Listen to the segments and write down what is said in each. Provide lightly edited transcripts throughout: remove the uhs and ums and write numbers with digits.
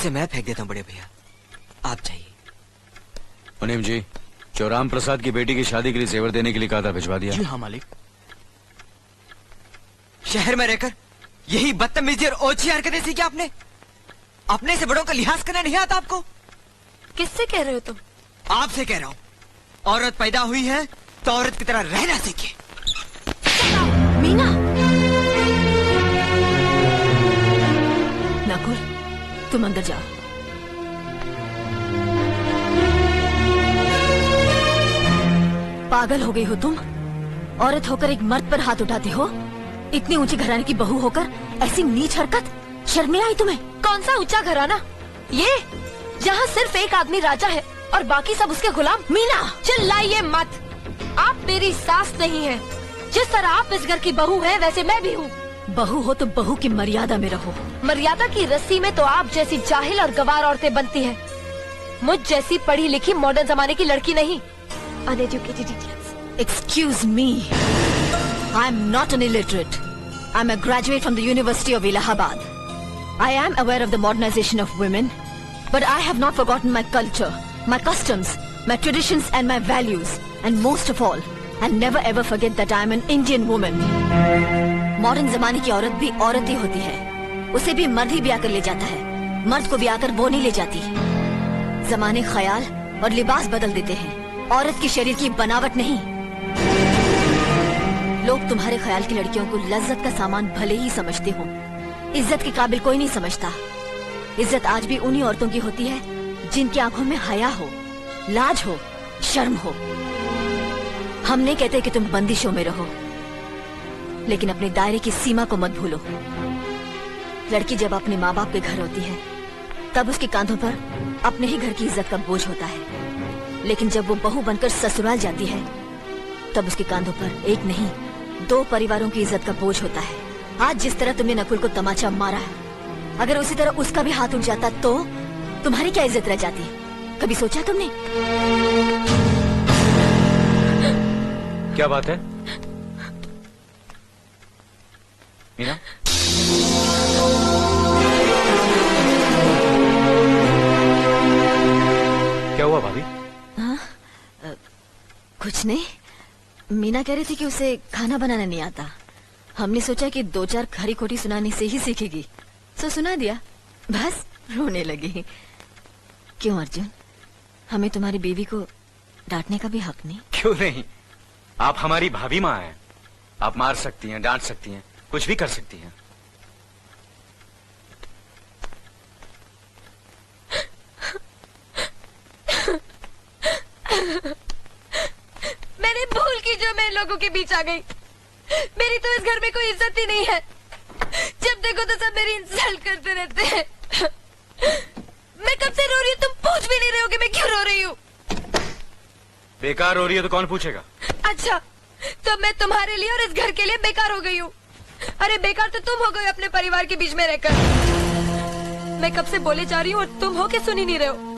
इसे मैं फेंक देता हूँ बड़े भैया, आप चाहिए। मुनीम जी, चौराम प्रसाद की बेटी की शादी के लिए जेवर देने के लिए कहा था, भिजवा दिया? जी हाँ मालिक। शहर में रहकर यही बदतमीजी और ओछी हरकतें सीखी आपने? अपने से बड़ों का लिहाज करना नहीं आता आपको? किससे कह रहे हो तुम? आपसे कह रहा हूँ। औरत पैदा हुई है तो औरत की तरह रहना सीखे। मीना! नकुल, तुम अंदर जाओ। पागल हो गई हो तुम? औरत होकर एक मर्द पर हाथ उठाते हो? इतनी ऊंची घराने की बहू होकर ऐसी नीच हरकत, शर्म नहीं आई तुम्हें? कौन सा ऊंचा घराना? ये जहाँ सिर्फ एक आदमी राजा है और बाकी सब उसके गुलाम। मीना, चिल्लाइए मत। आप मेरी सास नहीं है। जिस तरह आप इस घर की बहू है वैसे मैं भी हूँ। बहू हो तो बहू की मर्यादा में रहो। मर्यादा की रस्सी में तो आप जैसी जाहिल और गवार औरतें बनती हैं। मुझ जैसी पढ़ी लिखी मॉडर्न जमाने की लड़की नहीं। Uneducated idiots. Excuse me. I am not an illiterate. I am a graduate from the University of Allahabad. I am aware of the modernization of women, but I have not forgotten my culture, my customs, my traditions and my values. And most of all, I'll never ever forget that I am an Indian woman. Modern जमाने की औरत भी औरत ही होती है। उसे भी मर्द ही ब्याह कर ले जाता है, मर्द को ब्याह कर वो नहीं ले जाती। जमाने ख्याल और लिबास बदल देते हैं, औरत की शरीर की बनावट नहीं। लोग तुम्हारे ख्याल की लड़कियों को लज्जत का सामान भले ही समझते हो, इज्जत के काबिल कोई नहीं समझता। इज्जत आज भी उन्हीं औरतों की होती है जिनकी आंखों में हया हो, लाज हो, शर्म हो। हम नहीं कहते कि तुम बंदिशों में रहो, लेकिन अपने दायरे की सीमा को मत भूलो। लड़की जब अपने माँ बाप के घर होती है तब उसके कांधों पर अपने ही घर की इज्जत का बोझ होता है, लेकिन जब वो बहू बनकर ससुराल जाती है तब उसके कांधों पर एक नहीं 2 परिवारों की इज्जत का बोझ होता है। आज जिस तरह तुमने नकुल को तमाचा मारा है, अगर उसी तरह उसका भी हाथ उठ जाता तो तुम्हारी क्या इज्जत रह जाती? कभी सोचा तुमने? क्या बात है मीना? क्या हुआ भाभी? कुछ नहीं। मीना कह रही थी कि उसे खाना बनाना नहीं आता। हमने सोचा कि 2-4 खरी खोटी सुनाने से ही सीखेगी, तो सुना दिया। बस रोने लगी। क्यों अर्जुन, हमें तुम्हारी बीवी को डांटने का भी हक नहीं? क्यों नहीं, आप हमारी भाभी माँ हैं। आप मार सकती हैं, डांट सकती हैं, कुछ भी कर सकती हैं। मैंने भूल की जो मैं लोगों के बीच आ गई। मेरी तो इस घर में कोई इज्जत ही नहीं है। जब देखो तो सब मेरी इंसल्ट करते रहते हैं। मैं कब से रो रही हूँ, तुम पूछ भी नहीं रहे हो कि मैं क्यों रो रही हूँ। बेकार हो रही है तो कौन पूछेगा? अच्छा, तो मैं तुम्हारे लिए और इस घर के लिए बेकार हो गई हूँ। अरे बेकार तो तुम हो गए अपने परिवार के बीच में रहकर। मैं कब से बोले जा रही हूँ और तुम हो के सुन ही नहीं रहे हो।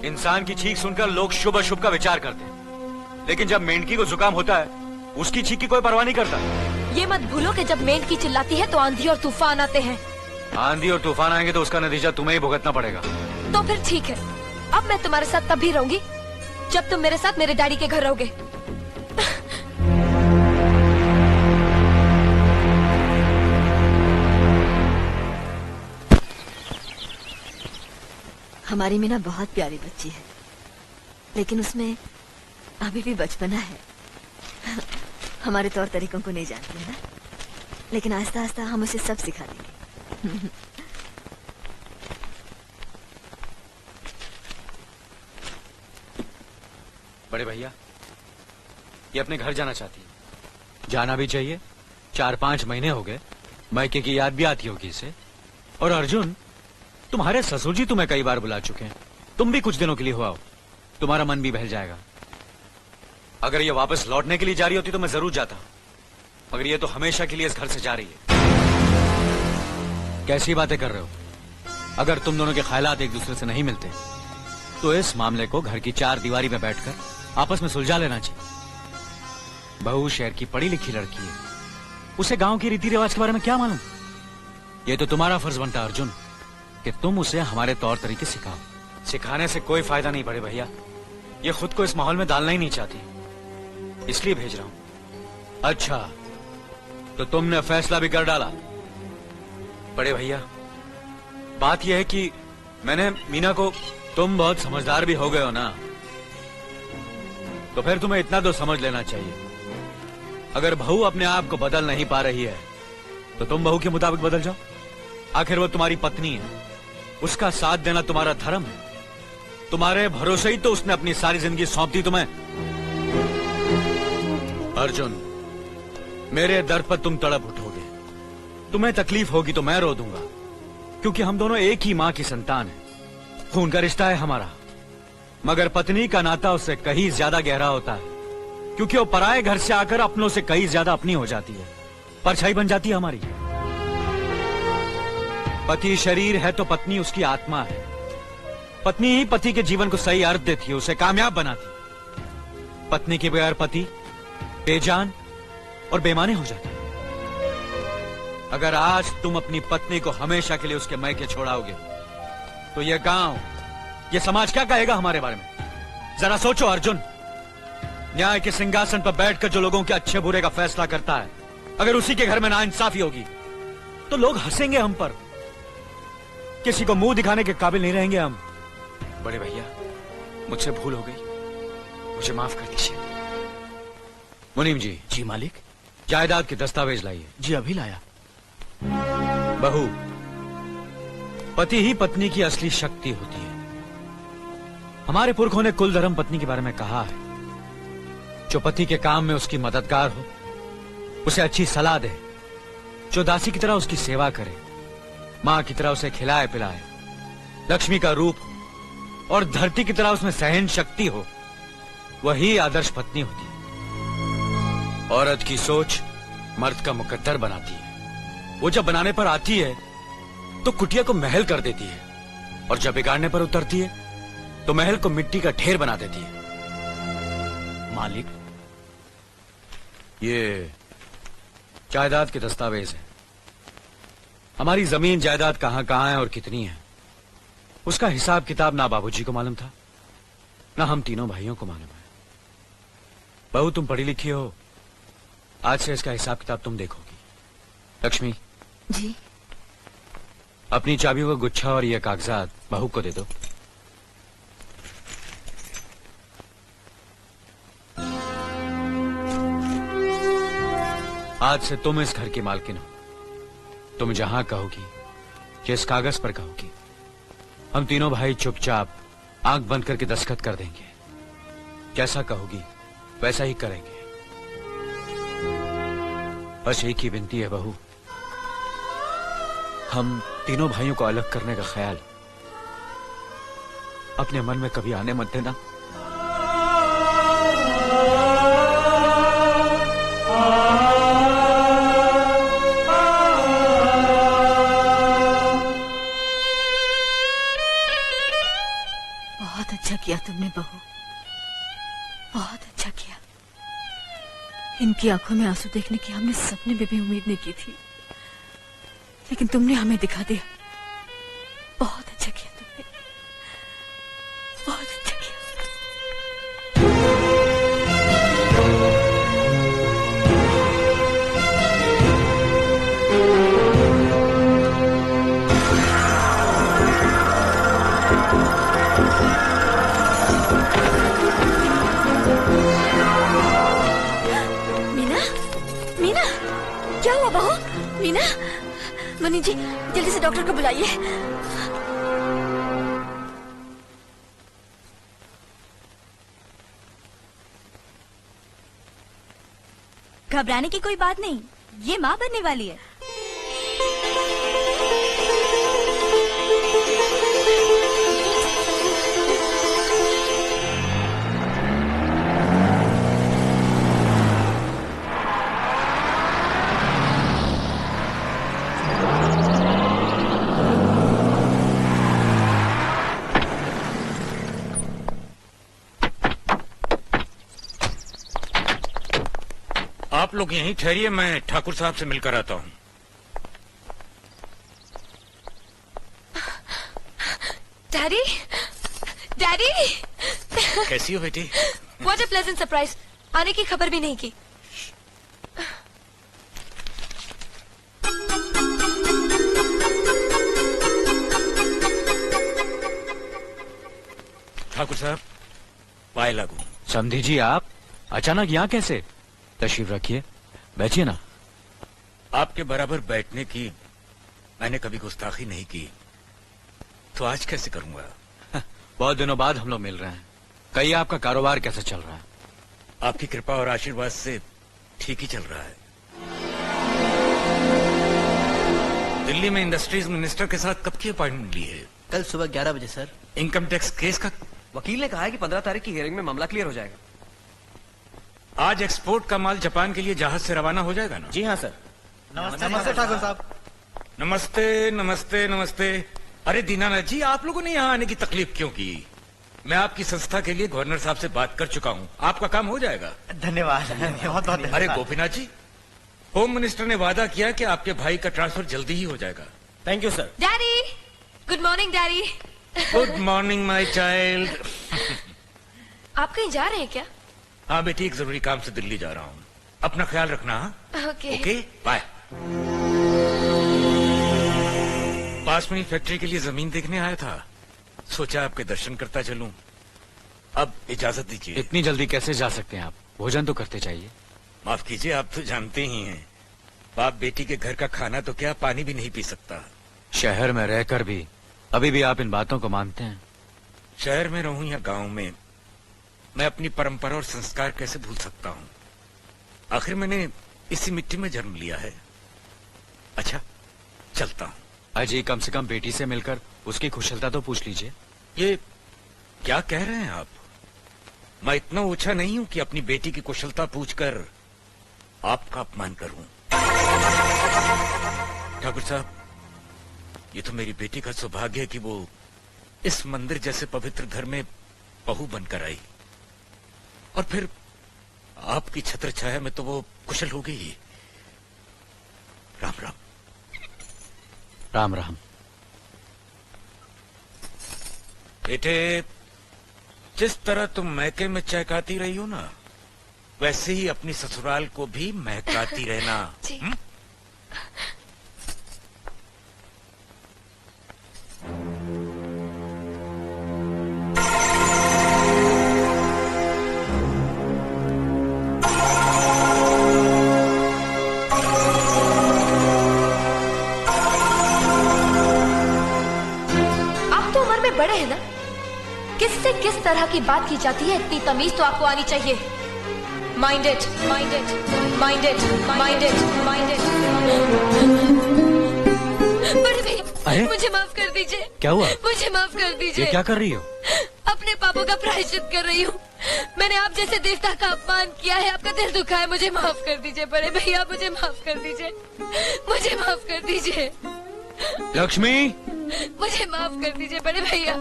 इंसान की चीख सुनकर लोग शुभ अशुभ का विचार करते हैं, लेकिन जब मेंढकी को जुकाम होता है उसकी चीख की कोई परवाह नहीं करता। ये मत भूलो कि जब मेंढकी चिल्लाती है तो आंधी और तूफान आते हैं। आंधी और तूफान आएंगे तो उसका नतीजा तुम्हें ही भुगतना पड़ेगा। तो फिर ठीक है, अब मैं तुम्हारे साथ तब भी रहूंगी जब तुम मेरे साथ मेरे डैडी के घर रहोगे। हमारी मीना बहुत प्यारी बच्ची है, लेकिन उसमें अभी भी बचपना है। हमारे तौर तरीकों को नहीं जानती है ना, लेकिन आस्ता आस्ता हम उसे सब सिखा देंगे। बड़े भैया, ये अपने घर जाना चाहती है। जाना भी चाहिए। 4-5 महीने हो गए, मायके की याद भी आती होगी इसे। और अर्जुन, तुम्हारे ससुर जी तुम्हें कई बार बुला चुके हैं, तुम भी कुछ दिनों के लिए हो आओ, तुम्हारा मन भी बहल जाएगा। अगर ये वापस लौटने के लिए जा रही होती तो मैं जरूर जाता, मगर ये तो हमेशा के लिए इस घर से जा रही है। कैसी बातें कर रहे हो? अगर तुम दोनों के ख्यालात एक दूसरे से नहीं मिलते तो इस मामले को घर की 4 दीवारी में बैठकर आपस में सुलझा लेना चाहिए। बहू शहर की पढ़ी लिखी लड़की है, उसे गांव की रीति रिवाज के बारे में क्या मालूम? ये तो तुम्हारा फर्ज बनता अर्जुन कि तुम उसे हमारे तौर तरीके सिखाओ। सिखाने से कोई फायदा नहीं बड़े भैया, ये खुद को इस माहौल में डालना ही नहीं चाहती, इसलिए भेज रहा हूं। अच्छा, तो तुमने फैसला भी कर डाला? बड़े भैया, बात यह है कि मैंने मीना को, तुम बहुत समझदार भी हो गए हो ना, तो फिर तुम्हें इतना तो समझ लेना चाहिए, अगर बहू अपने आप को बदल नहीं पा रही है तो तुम बहू के मुताबिक बदल जाओ। आखिर वो तुम्हारी पत्नी है, उसका साथ देना तुम्हारा धर्म है। तुम्हारे भरोसे ही तो उसने अपनी सारी जिंदगी सौंप दी तुम्हें। अर्जुन, मेरे दर्द पर तुम तड़प उठोगे, तुम्हें तकलीफ होगी तो मैं रो दूंगा, क्योंकि हम दोनों एक ही मां की संतान हैं, खून का रिश्ता है हमारा। मगर पत्नी का नाता उससे कहीं ज्यादा गहरा होता है, क्योंकि वो पराये घर से आकर अपनों से कहीं ज्यादा अपनी हो जाती है, परछाई बन जाती है हमारी। पति शरीर है तो पत्नी उसकी आत्मा है। पत्नी ही पति के जीवन को सही अर्थ देती है, उसे कामयाब बनाती। पत्नी के बगैर पति बेजान और बेमाने हो जाते। अगर आज तुम अपनी पत्नी को हमेशा के लिए उसके मैके छोड़ाओगे तो यह गांव, यह समाज क्या कहेगा हमारे बारे में? जरा सोचो अर्जुन, न्याय के सिंहासन पर बैठकर जो लोगों के अच्छे बुरे का फैसला करता है, अगर उसी के घर में नाइंसाफी होगी तो लोग हंसेंगे हम पर, किसी को मुंह दिखाने के काबिल नहीं रहेंगे हम। बड़े भैया, मुझसे भूल हो गई, मुझे माफ कर दीजिए। मुनीम जी। जी मालिक। जायदाद के दस्तावेज लाइए। जी अभी लाया। बहू, पति ही पत्नी की असली शक्ति होती है। हमारे पुरखों ने कुल धर्म पत्नी के बारे में कहा है, जो पति के काम में उसकी मददगार हो, उसे अच्छी सलाह दे, जो दासी की तरह उसकी सेवा करे, मां की तरह उसे खिलाए पिलाए, लक्ष्मी का रूप हो और धरती की तरह उसमें सहन शक्ति हो, वही आदर्श पत्नी होती है। औरत की सोच मर्द का मुकद्दर बनाती है। वो जब बनाने पर आती है तो कुटिया को महल कर देती है, और जब बिगाड़ने पर उतरती है तो महल को मिट्टी का ढेर बना देती है। मालिक, ये जायदाद के दस्तावेज है। हमारी जमीन जायदाद कहां कहां है और कितनी है, उसका हिसाब किताब ना बाबूजी को मालूम था, ना हम तीनों भाइयों को मालूम है। बहू, तुम पढ़ी लिखी हो, आज से इसका हिसाब किताब तुम देखोगी। लक्ष्मी जी। अपनी चाबियों का गुच्छा और ये कागजात बहू को दे दो। आज से तुम इस घर की मालकिन हो। तुम जहां कहोगी, जिस कागज पर कहोगी, हम तीनों भाई चुपचाप आंख बंद करके दस्तखत कर देंगे। जैसा कहोगी वैसा ही करेंगे। बस एक ही विनती है बहू, हम तीनों भाइयों को अलग करने का ख्याल अपने मन में कभी आने मत देना। बहुत अच्छा किया तुमने बहू, बहुत अच्छा किया। इनकी आंखों में आंसू देखने की हमने सपने में भी उम्मीद नहीं की थी, लेकिन तुमने हमें दिखा दिया। बहुत अच्छा किया तुमने, बहुत अच्छा किया। मीना, मीना, क्या हुआ बहू? मीना, मनी जी जल्दी से डॉक्टर को बुलाइए। घबराने की कोई बात नहीं, ये माँ बनने वाली है। आप लोग यहीं ठहरिए, मैं ठाकुर साहब से मिलकर आता हूँ। डैडी, डैडी, कैसी हो बेटी? What a pleasant surprise. आने की खबर भी नहीं की। ठाकुर साहब, पाए लागू। समधी जी, आप अचानक यहाँ कैसे? तशरीफ रखिए, बैठिए ना। आपके बराबर बैठने की मैंने कभी गुस्ताखी नहीं की, तो आज कैसे करूंगा? बहुत दिनों बाद हम लोग मिल रहे हैं। कहिए, आपका कारोबार कैसे चल रहा है? आपकी कृपा और आशीर्वाद से ठीक ही चल रहा है। दिल्ली में इंडस्ट्रीज मिनिस्टर के साथ कब की अपॉइंटमेंट ली है? कल सुबह 11 बजे सर। इनकम टैक्स केस का वकील ने कहा है कि 15 तारीख की हियरिंग में मामला क्लियर हो जाएगा। आज एक्सपोर्ट का माल जापान के लिए जहाज से रवाना हो जाएगा ना? जी हाँ सर। नमस्ते ठाकुर साहब। नमस्ते नमस्ते नमस्ते। अरे दीनानाथ जी, आप लोगों ने यहाँ आने की तकलीफ क्यों की? मैं आपकी संस्था के लिए गवर्नर साहब से बात कर चुका हूँ, आपका काम हो जाएगा। धन्यवाद, बहुत बहुत। अरे गोपीनाथ जी, होम मिनिस्टर ने वादा किया कि आपके भाई का ट्रांसफर जल्दी ही हो जाएगा। Thank you sir. Daddy, good morning daddy. Good morning my child. आप कहीं जा रहे हैं क्या? हाँ बेटी, एक जरूरी काम से दिल्ली जा रहा हूँ। अपना ख्याल रखना। हाँ? ओके। Okay, bye. पास में ही फैक्ट्री के लिए जमीन देखने आया था, सोचा आपके दर्शन करता चलूं। अब इजाजत दीजिए। इतनी जल्दी कैसे जा सकते हैं आप? भोजन तो करते चाहिए। माफ कीजिए, आप तो जानते ही हैं, बाप बेटी के घर का खाना तो क्या, पानी भी नहीं पी सकता। शहर में रहकर भी अभी भी आप इन बातों को मानते हैं? शहर में रहूं या गांव में, मैं अपनी परंपरा और संस्कार कैसे भूल सकता हूं? आखिर मैंने इसी मिट्टी में जन्म लिया है। अच्छा, चलता हूं। अजी, कम से कम बेटी से मिलकर उसकी कुशलता तो पूछ लीजिए। ये क्या कह रहे हैं आप? मैं इतना ऊंचा नहीं हूं कि अपनी बेटी की कुशलता पूछकर आपका अपमान करूं। ठाकुर साहब, ये तो मेरी बेटी का सौभाग्य है कि वो इस मंदिर जैसे पवित्र घर में बहू बनकर आई, और फिर आपकी छत्र छाया में तो वो कुशल हो गई ही। राम राम। राम राम। बेटे, जिस तरह तुम मैके में चहकाती रही हो ना, वैसे ही अपनी ससुराल को भी महकाती रहना। जी। आप तो उम्र में बड़े हैं ना, किससे किस तरह की बात की जाती है, इतनी तमीज तो आपको आनी चाहिए। Mind it, mind it, mind it, mind it, mind it. बड़े भैया, अरे? मुझे माफ कर दीजिए। क्या हुआ? मुझे माफ कर ये दीजिए। क्या कर रही हो? अपने पापों का प्रायश्चित कर रही हूँ। मैंने आप जैसे देवता का अपमान किया है, आपका दिल दुखा है, मुझे माफ कर दीजिए बड़े भैया, मुझे माफ कर दीजिए, मुझे माफ कर दीजिए, लक्ष्मी, मुझे माफ कर दीजिए बड़े भैया,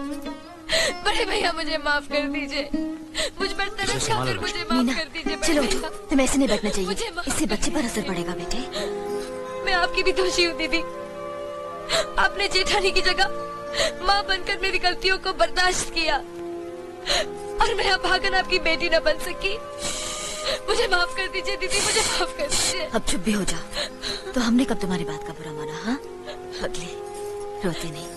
बड़े भैया मुझे माफ कर दीजिए, मुझ पर तरस खाकर मुझे माफ मीना, कर दीजिए बड़े चलो भैया। तुम्हें ऐसे नहीं बैठना चाहिए, मुझे माफ इससे बच्चे पर असर पड़ेगा बेटे। मैं आपकी भी दोषी हूँ दीदी। आपने जेठानी की जगह माँ बनकर मेरी गलतियों को बर्दाश्त किया, और मैं अभागन आपकी बेटी न बन सकी। मुझे माफ कर दीजिए दीदी, मुझे माफ कर दीजिए। अब चुप भी हो जा। तो हमने कब तुम्हारी बात का बुरा माना? हाँ, पगली, रोते नहीं।